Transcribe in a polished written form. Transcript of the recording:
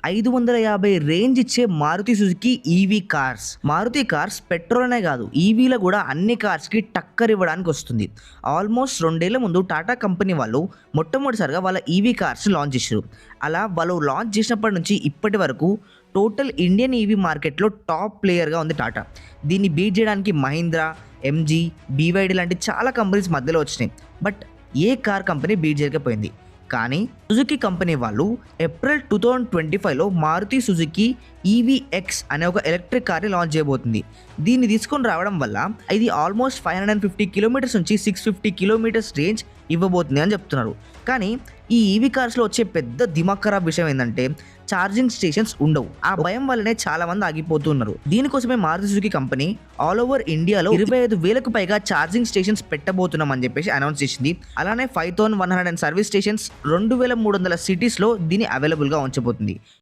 550 range ఇచ్చే Maruti Suzuki EV cars. Maruti cars petrol అనే కాదు, ఈవీలో కూడా అన్ని కార్స్కి టక్కర్ ఇవ్వడానికి వస్తుంది. ఆల్మోస్ట్ 2 ఏళ్ల ముందు టాటా కంపెనీ వాళ్ళు మొట్టమొదటిసారిగా వాళ్ళ ఈవీ కార్స్ లాంచ్ చేశారు. అలా వాళ్ళు లాంచ్ చేసినప్పటి నుంచి ఇప్పటి వరకు టోటల్ ఇండియన్ ఈవీ మార్కెట్లో టాప్ ప్లేయర్గా ఉంది టాటా. దీన్ని బీట్ చేయడానికి మహీంద్రా, ఎంజీ, బీవైడీ లాంటి చాలా కంపెనీస్ మధ్యలో వచ్చినాయి. బట్ ఏ కార్ కంపెనీ బీట్ చేయకపోయింది. కానీ సుజుకి కంపెనీ వాళ్ళు ఏప్రిల్ 2025లో మారుతి సుజుకి ఈవీ ఎక్స్ అనే ఒక ఎలక్ట్రిక్ కార్ని లాంచ్ చేయబోతుంది. దీన్ని తీసుకొని రావడం వల్ల ఇది ఆల్మోస్ట్ 550 కిలోమీటర్స్ నుంచి 650 కిలోమీటర్స్ రేంజ్ ఇవ్వబోతుంది అని చెప్తున్నారు. కానీ ఈ ఈవీ కార్స్లో వచ్చే పెద్ద దిమాగ్ ఖరాబ్ విషయం ఏంటంటే ఛార్జింగ్ స్టేషన్స్ ఉండవు. ఆ భయం వల్లనే చాలా మంది ఆగిపోతున్నారు. దీనికోసమే Maruti Suzuki company all over ఇండియాలో 25,000కు పైగా ఛార్జింగ్ స్టేషన్స్ పెట్టబోతున్నాం అని చెప్పేసి అనౌన్స్ చేసింది. అలానే 5,100 సర్వీస్ స్టేషన్స్ 2,300 సిటీస్లో దీన్ని అవైలబుల్గా ఉంచబోతుంది.